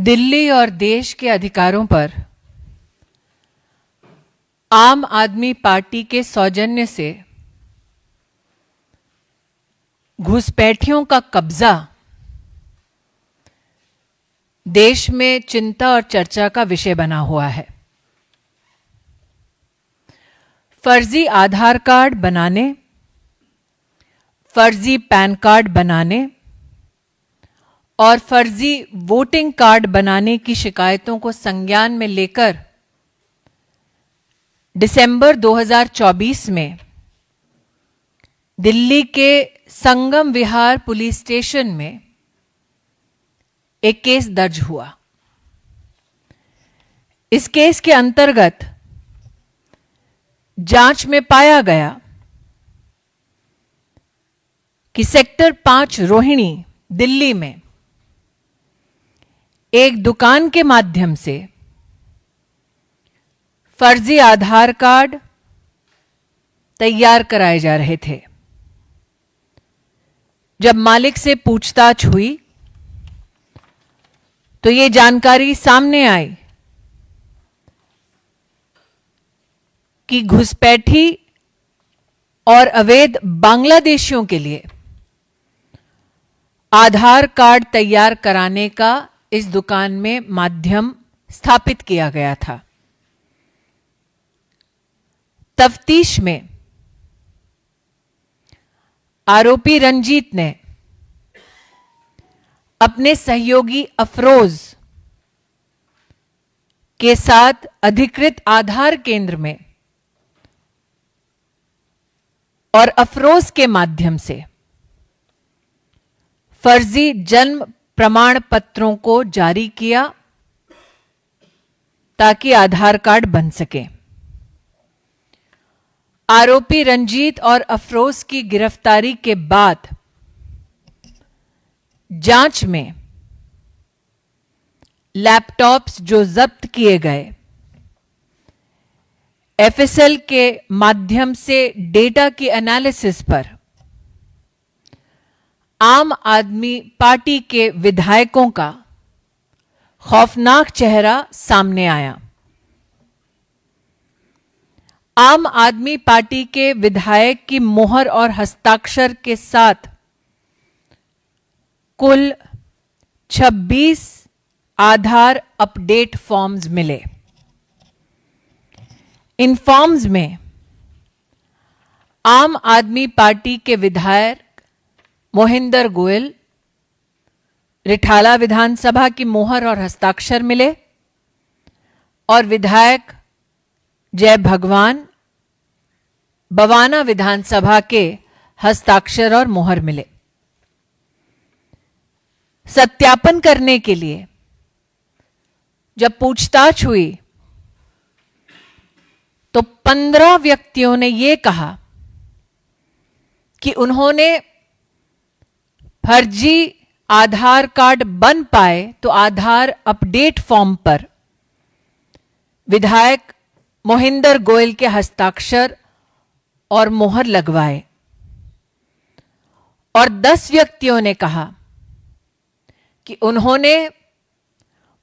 दिल्ली और देश के अधिकारों पर आम आदमी पार्टी के सौजन्य से घुसपैठियों का कब्जा देश में चिंता और चर्चा का विषय बना हुआ है। फर्जी आधार कार्ड बनाने, फर्जी पैन कार्ड बनाने और फर्जी वोटिंग कार्ड बनाने की शिकायतों को संज्ञान में लेकर दिसंबर 2024 में दिल्ली के संगम विहार पुलिस स्टेशन में एक केस दर्ज हुआ। इस केस के अंतर्गत जांच में पाया गया कि सेक्टर 5 रोहिणी दिल्ली में एक दुकान के माध्यम से फर्जी आधार कार्ड तैयार कराए जा रहे थे। जब मालिक से पूछताछ हुई तो ये जानकारी सामने आई कि घुसपैठी और अवैध बांग्लादेशियों के लिए आधार कार्ड तैयार कराने का इस दुकान में माध्यम स्थापित किया गया था। तफ्तीश में आरोपी रंजीत ने अपने सहयोगी अफरोज के साथ अधिकृत आधार केंद्र में और अफरोज के माध्यम से फर्जी जन्म प्रमाण पत्रों को जारी किया ताकि आधार कार्ड बन सके। आरोपी रंजीत और अफरोज की गिरफ्तारी के बाद जांच में लैपटॉप्स जो जब्त किए गए, एफएसएल के माध्यम से डेटा की एनालिसिस पर आम आदमी पार्टी के विधायकों का खौफनाक चेहरा सामने आया। आम आदमी पार्टी के विधायक की मोहर और हस्ताक्षर के साथ कुल 26 आधार अपडेट फॉर्म्स मिले। इन फॉर्म्स में आम आदमी पार्टी के विधायक मोहिंदर गोयल, रिठाला विधानसभा की मोहर और हस्ताक्षर मिले और विधायक जय भगवान बवाना विधानसभा के हस्ताक्षर और मोहर मिले। सत्यापन करने के लिए जब पूछताछ हुई तो 15 व्यक्तियों ने यह कहा कि उन्होंने फर्जी आधार कार्ड बन पाए तो आधार अपडेट फॉर्म पर विधायक मोहिंदर गोयल के हस्ताक्षर और मोहर लगवाए और 10 व्यक्तियों ने कहा कि उन्होंने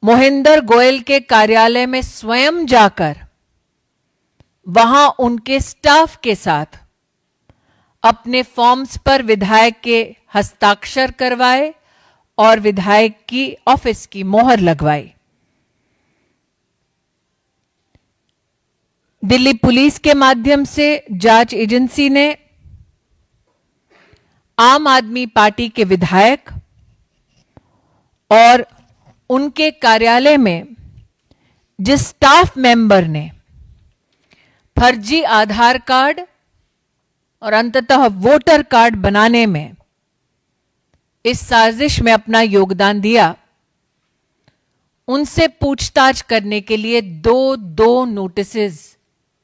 मोहिंदर गोयल के कार्यालय में स्वयं जाकर वहां उनके स्टाफ के साथ अपने फॉर्म्स पर विधायक के हस्ताक्षर करवाए और विधायक की ऑफिस की मोहर लगवाई। दिल्ली पुलिस के माध्यम से जांच एजेंसी ने आम आदमी पार्टी के विधायक और उनके कार्यालय में जिस स्टाफ मेंबर ने फर्जी आधार कार्ड और अंततः वोटर कार्ड बनाने में इस साजिश में अपना योगदान दिया, उनसे पूछताछ करने के लिए दो नोटिसेस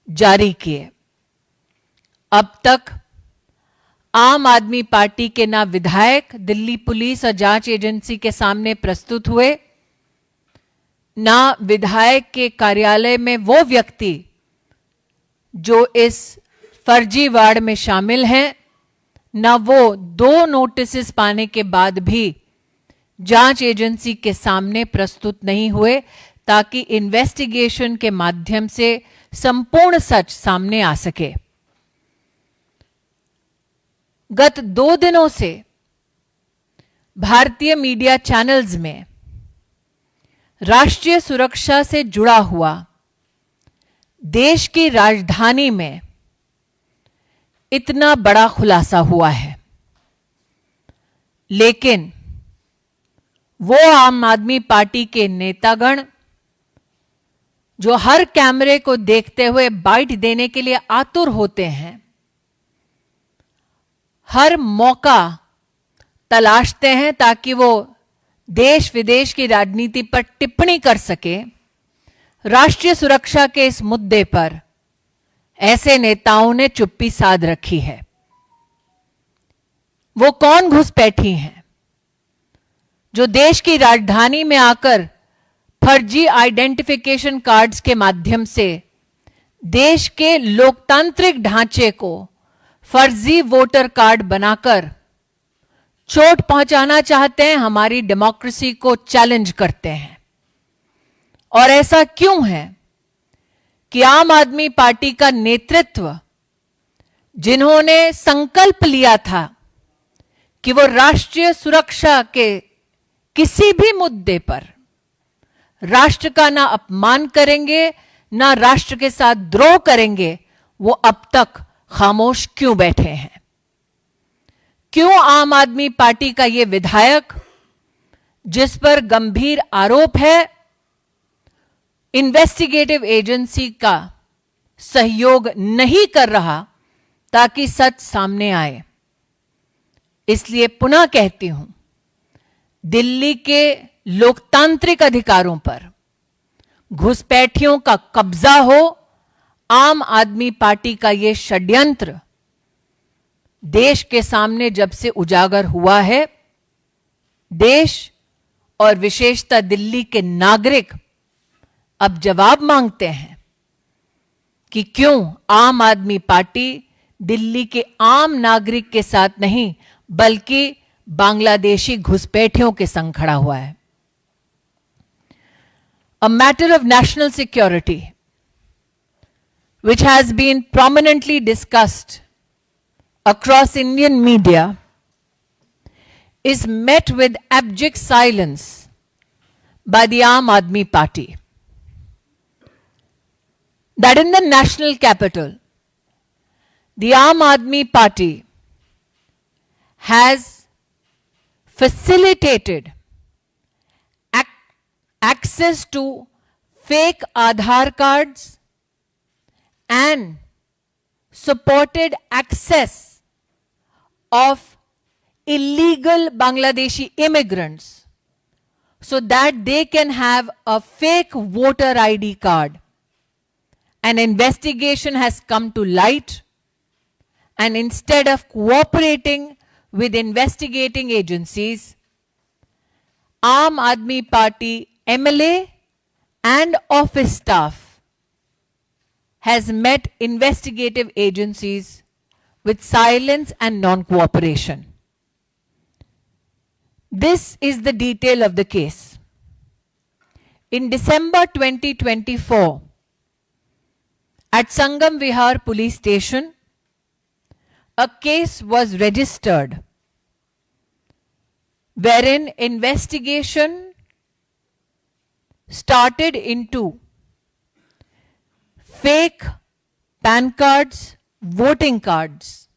जारी किए। अब तक आम आदमी पार्टी के ना विधायक दिल्ली पुलिस और जांच एजेंसी के सामने प्रस्तुत हुए, ना विधायक के कार्यालय में वो व्यक्ति जो इस फर्जीवाड़ में शामिल हैं, न वो 2 नोटिस पाने के बाद भी जांच एजेंसी के सामने प्रस्तुत नहीं हुए ताकि इन्वेस्टिगेशन के माध्यम से संपूर्ण सच सामने आ सके। गत 2 दिनों से भारतीय मीडिया चैनल्स में राष्ट्रीय सुरक्षा से जुड़ा हुआ देश की राजधानी में इतना बड़ा खुलासा हुआ है, लेकिन वो आम आदमी पार्टी के नेतागण जो हर कैमरे को देखते हुए बाइट देने के लिए आतुर होते हैं, हर मौका तलाशते हैं ताकि वो देश विदेश की राजनीति पर टिप्पणी कर सके, राष्ट्रीय सुरक्षा के इस मुद्दे पर ऐसे नेताओं ने चुप्पी साध रखी है। वो कौन घुसपैठी हैं जो देश की राजधानी में आकर फर्जी आइडेंटिफिकेशन कार्ड्स के माध्यम से देश के लोकतांत्रिक ढांचे को फर्जी वोटर कार्ड बनाकर चोट पहुंचाना चाहते हैं, हमारी डेमोक्रेसी को चैलेंज करते हैं। और ऐसा क्यों है कि आम आदमी पार्टी का नेतृत्व, जिन्होंने संकल्प लिया था कि वो राष्ट्रीय सुरक्षा के किसी भी मुद्दे पर राष्ट्र का ना अपमान करेंगे ना राष्ट्र के साथ द्रोह करेंगे, वो अब तक खामोश क्यों बैठे हैं? क्यों आम आदमी पार्टी का ये विधायक, जिस पर गंभीर आरोप है, इन्वेस्टिगेटिव एजेंसी का सहयोग नहीं कर रहा ताकि सच सामने आए? इसलिए पुनः कहती हूं, दिल्ली के लोकतांत्रिक अधिकारों पर घुसपैठियों का कब्जा हो, आम आदमी पार्टी का यह षड्यंत्र देश के सामने जब से उजागर हुआ है, देश और विशेषतः दिल्ली के नागरिक अब जवाब मांगते हैं कि क्यों आम आदमी पार्टी दिल्ली के आम नागरिक के साथ नहीं बल्कि बांग्लादेशी घुसपैठियों के संग खड़ा हुआ है। A matter of national security, which has been prominently discussed across Indian media, is met with abject silence by the Aam Aadmi Party. That in the national capital, the Aam Aadmi Party has facilitated access to fake Aadhaar cards and supported access of illegal Bangladeshi immigrants so that they can have a fake voter ID card. An investigation has come to light, and instead of cooperating with investigating agencies, Aam Aadmi Party MLA and office staff has met investigative agencies with silence and non-cooperation. This is the detail of the case. In December 2024, at Sangam Vihar police station, a case was registered wherein investigation started into fake PAN cards, voting cards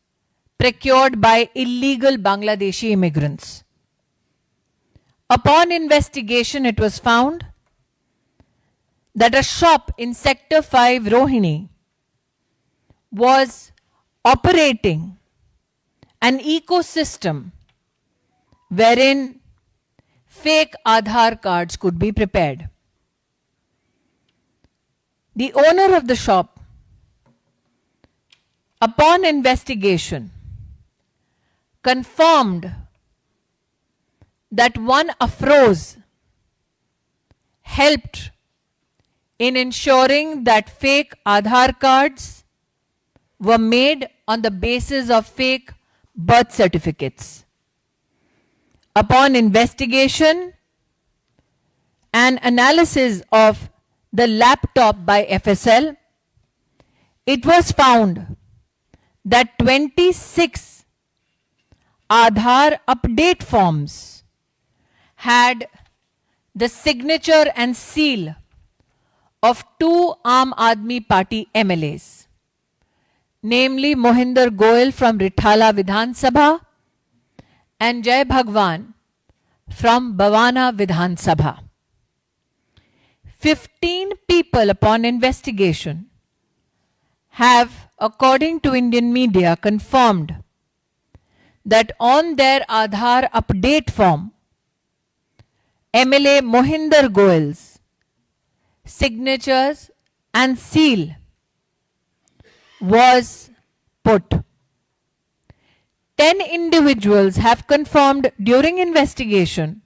procured by illegal Bangladeshi immigrants. Upon investigation, it was found that a shop in Sector 5 Rohini was operating an ecosystem wherein fake Aadhaar cards could be prepared. The owner of the shop, upon investigation, confirmed that one Afroz helped in ensuring that fake Aadhaar cards were made on the basis of fake birth certificates. Upon investigation and analysis of the laptop by FSL, it was found that 26 Aadhaar update forms had the signature and seal of two Aam Aadmi Party MLAs, namely Mohinder Goyal from Rithala Vidhan Sabha and Jai Bhagwan from Bawana Vidhan Sabha. 15 people upon investigation have, according to Indian media, confirmed that on their Aadhaar update form, MLA Mohinder Goyal's signatures and seal was put. 10 individuals have confirmed during investigation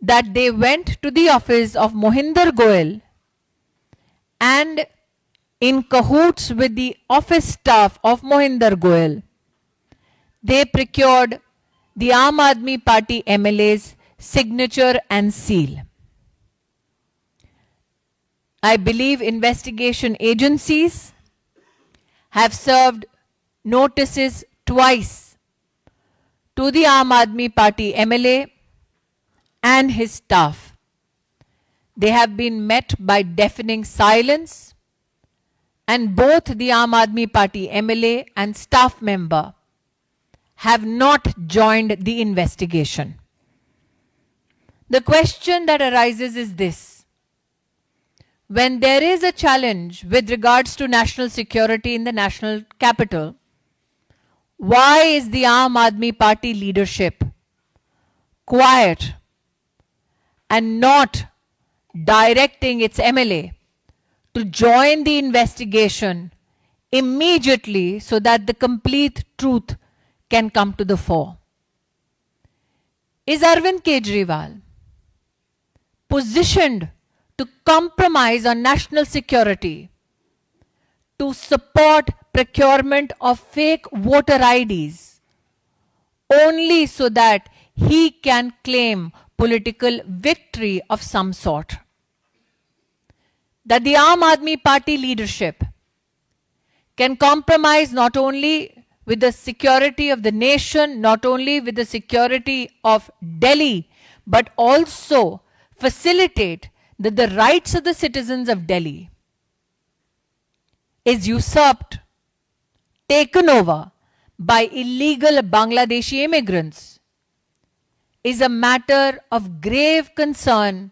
that they went to the office of Mohinder Goyal and, in cahoots with the office staff of Mohinder Goyal, they procured the Aam Aadmi Party MLA's signature and seal. I believe investigation agencies have served notices twice to the Aam Aadmi Party MLA and his staff. They have been met by deafening silence, and both the Aam Aadmi Party MLA and staff member have not joined the investigation. The question that arises is this: when there is a challenge with regards to national security in the national capital, why is the Aam Aadmi Party leadership quiet and not directing its MLA to join the investigation immediately so that the complete truth can come to the fore? Is Arvind Kejriwal positioned to compromise on national security to support procurement of fake voter IDs only so that he can claim political victory of some sort? That the Aam Aadmi Party leadership can compromise not only with the security of the nation, not only with the security of Delhi, but also facilitate that the rights of the citizens of Delhi is usurped, taken over by illegal Bangladeshi immigrants, is a matter of grave concern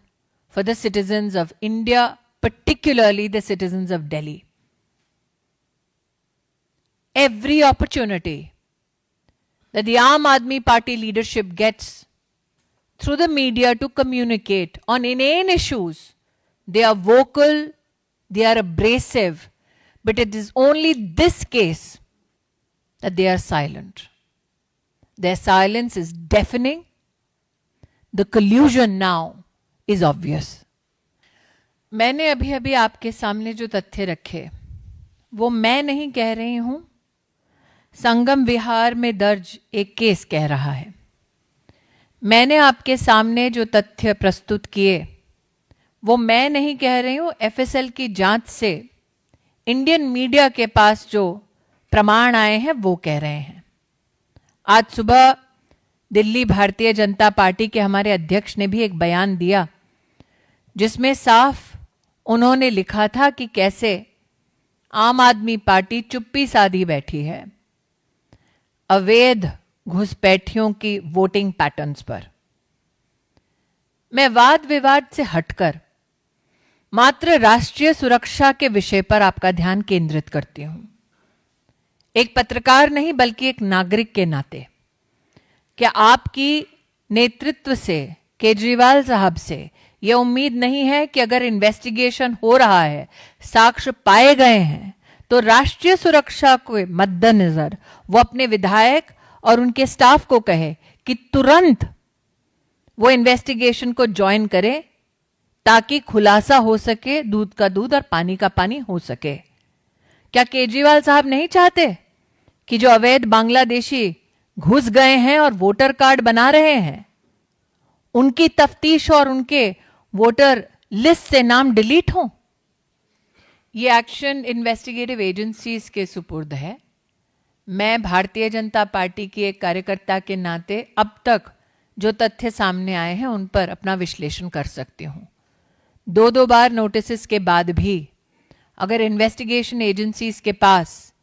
for the citizens of India, particularly the citizens of Delhi. Every opportunity that the Aam Aadmi Party leadership gets through the media to communicate on inane issues, they are vocal, they are abrasive, but it is only this case that they are silent. Their silence is deafening. The collusion now is obvious. मैंने अभी अभी आपके सामने जो तथ्य रखे वो मैं नहीं कह रही हूं, संगम विहार में दर्ज एक केस कह रहा है। मैंने आपके सामने जो तथ्य प्रस्तुत किए वो मैं नहीं कह रही हूं, एफएसएल की जांच से इंडियन मीडिया के पास जो प्रमाण आए हैं वो कह रहे हैं। आज सुबह दिल्ली भारतीय जनता पार्टी के हमारे अध्यक्ष ने भी एक बयान दिया जिसमें साफ उन्होंने लिखा था कि कैसे आम आदमी पार्टी चुप्पी साधी बैठी है अवैध घुसपैठियों की वोटिंग पैटर्न्स पर। मैं वाद विवाद से हटकर मात्र राष्ट्रीय सुरक्षा के विषय पर आपका ध्यान केंद्रित करती हूं, एक पत्रकार नहीं बल्कि एक नागरिक के नाते। क्या आपकी नेतृत्व से, केजरीवाल साहब से यह उम्मीद नहीं है कि अगर इन्वेस्टिगेशन हो रहा है, साक्ष्य पाए गए हैं, तो राष्ट्रीय सुरक्षा के मद्देनजर वो अपने विधायक और उनके स्टाफ को कहे कि तुरंत वो इन्वेस्टिगेशन को ज्वाइन करें ताकि खुलासा हो सके, दूध का दूध और पानी का पानी हो सके? क्या केजरीवाल साहब नहीं चाहते कि जो अवैध बांग्लादेशी घुस गए हैं और वोटर कार्ड बना रहे हैं, उनकी तफ्तीश और उनके वोटर लिस्ट से नाम डिलीट हो। ये एक्शन इन्वेस्टिगेटिव एजेंसीज के सुपुर्द है। मैं भारतीय जनता पार्टी की एक कार्यकर्ता के नाते अब तक जो तथ्य सामने आए हैं उन पर अपना विश्लेषण कर सकती हूं। दो बार नोटिस के बाद भी अगर इन्वेस्टिगेशन एजेंसीज के पास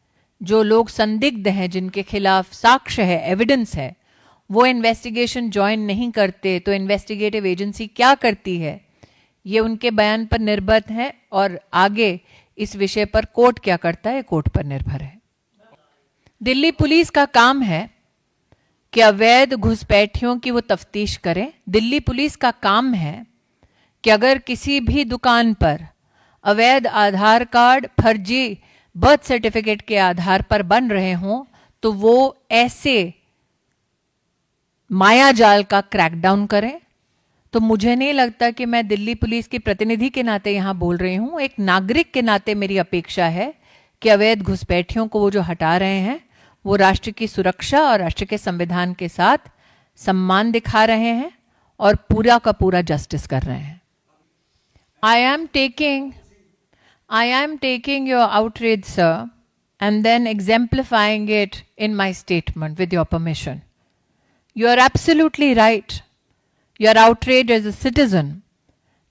जो लोग संदिग्ध हैं, जिनके खिलाफ साक्ष्य है, एविडेंस है, वो इन्वेस्टिगेशन ज्वाइन नहीं करते तो इन्वेस्टिगेटिव एजेंसी क्या करती है, ये उनके बयान पर निर्भर है और आगे इस विषय पर कोर्ट क्या करता है, कोर्ट पर निर्भर है। दिल्ली पुलिस का काम है कि अवैध घुसपैठियों की वो तफ्तीश करें। दिल्ली पुलिस का काम है कि अगर किसी भी दुकान पर अवैध आधार कार्ड, फर्जी बर्थ सर्टिफिकेट के आधार पर बन रहे हों तो वो ऐसे मायाजाल का क्रैकडाउन करें। तो मुझे नहीं लगता कि मैं दिल्ली पुलिस की प्रतिनिधि के नाते यहां बोल रही हूं, एक नागरिक के नाते मेरी अपेक्षा है कि अवैध घुसपैठियों को वो जो हटा रहे हैं वो राष्ट्र की सुरक्षा और राष्ट्र के संविधान के साथ सम्मान दिखा रहे हैं और पूरा का पूरा जस्टिस कर रहे हैं। I am taking your outrage, sir, and then exemplifying it in my statement with your permission. You are absolutely right. You are outraged as a citizen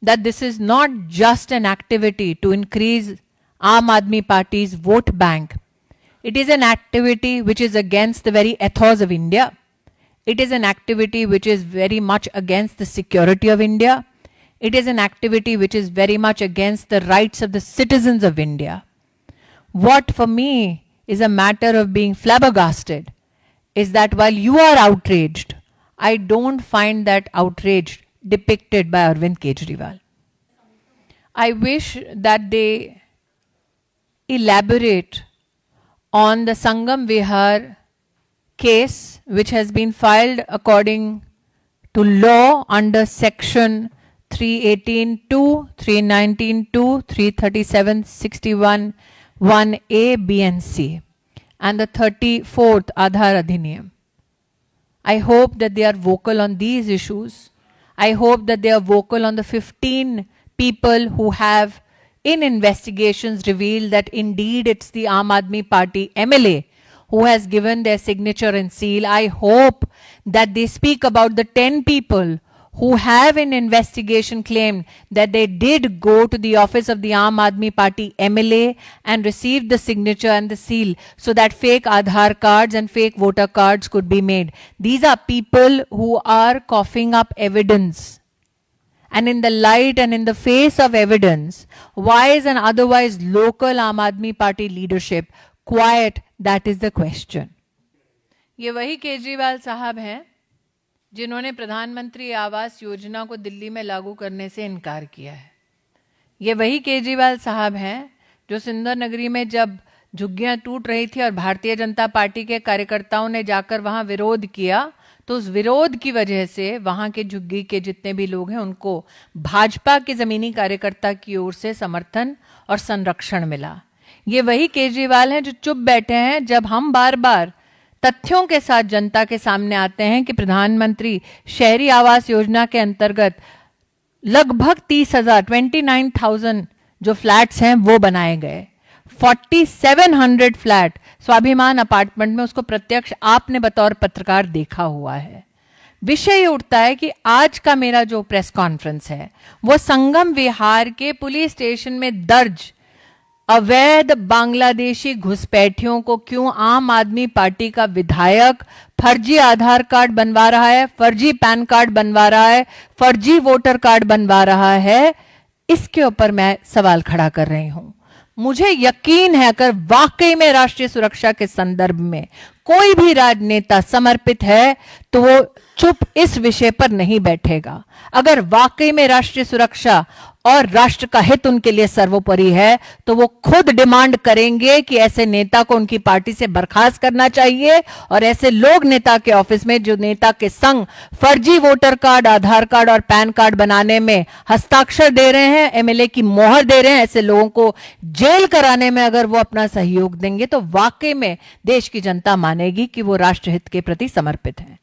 that this is not just an activity to increase Aam Aadmi Party's vote bank. It is an activity which is against the very ethos of India. It is an activity which is very much against the security of India. It is an activity which is very much against the rights of the citizens of India. What for me is a matter of being flabbergasted is that while you are outraged, I don't find that outrage depicted by Arvind Kejriwal. I wish that they elaborate on the Sangam Vihar case which has been filed according to law under section 318(2), 319(2), 337(61), 1A, B and C, and the 34th Aadhaar Adhiniyam. I hope that they are vocal on these issues. I hope that they are vocal on the 15 people who have in investigations revealed that indeed it's the Aam Aadmi Party MLA who has given their signature and seal. I hope that they speak about the 10 people who have in investigation claimed that they did go to the office of the Aam Aadmi Party MLA and received the signature and the seal so that fake Aadhaar cards and fake voter cards could be made. These are people who are coughing up evidence. And in the light and in the face of evidence, why is an otherwise local Aam Aadmi Party leadership quiet? That is the question. ये वही केजरीवाल साहब हैं जिन्होंने प्रधानमंत्री आवास योजना को दिल्ली में लागू करने से इनकार किया है। ये वही केजरीवाल साहब हैं जो सुंदर नगरी में जब झुग्गियां टूट रही थी और भारतीय जनता पार्टी के कार्यकर्ताओं ने जाकर वहां विरोध किया तो उस विरोध की वजह से वहां के झुग्गी के जितने भी लोग हैं उनको भाजपा के जमीनी कार्यकर्ता की ओर से समर्थन और संरक्षण मिला। ये वही केजरीवाल हैं जो चुप बैठे हैं जब हम बार बार तथ्यों के साथ जनता के सामने आते हैं कि प्रधानमंत्री शहरी आवास योजना के अंतर्गत लगभग 29,000 जो फ्लैट्स हैं वो बनाए गए। 4700 फ्लैट स्वाभिमान अपार्टमेंट में, उसको प्रत्यक्ष आपने बतौर पत्रकार देखा हुआ है। विषय उठता है कि आज का मेरा जो प्रेस कॉन्फ्रेंस है वो संगम विहार के पुलिस स्टेशन में दर्ज अवैध बांग्लादेशी घुसपैठियों को क्यों आम आदमी पार्टी का विधायक फर्जी आधार कार्ड बनवा रहा है, फर्जी पैन कार्ड बनवा रहा है, फर्जी वोटर कार्ड बनवा रहा है, इसके ऊपर मैं सवाल खड़ा कर रही हूं। मुझे यकीन है अगर वाकई में राष्ट्रीय सुरक्षा के संदर्भ में कोई भी राजनेता समर्पित है तो वो चुप इस विषय पर नहीं बैठेगा। अगर वाकई में राष्ट्रीय सुरक्षा और राष्ट्र का हित उनके लिए सर्वोपरि है, तो वो खुद डिमांड करेंगे कि ऐसे नेता को उनकी पार्टी से बर्खास्त करना चाहिए और ऐसे लोग नेता के ऑफिस में जो नेता के संग फर्जी वोटर कार्ड, आधार कार्ड और पैन कार्ड बनाने में हस्ताक्षर दे रहे हैं, एमएलए की मोहर दे रहे हैं, ऐसे लोगों को जेल कराने में अगर वो अपना सहयोग देंगे तो वाकई में देश की जनता मानेगी कि वो राष्ट्रहित के प्रति समर्पित हैं।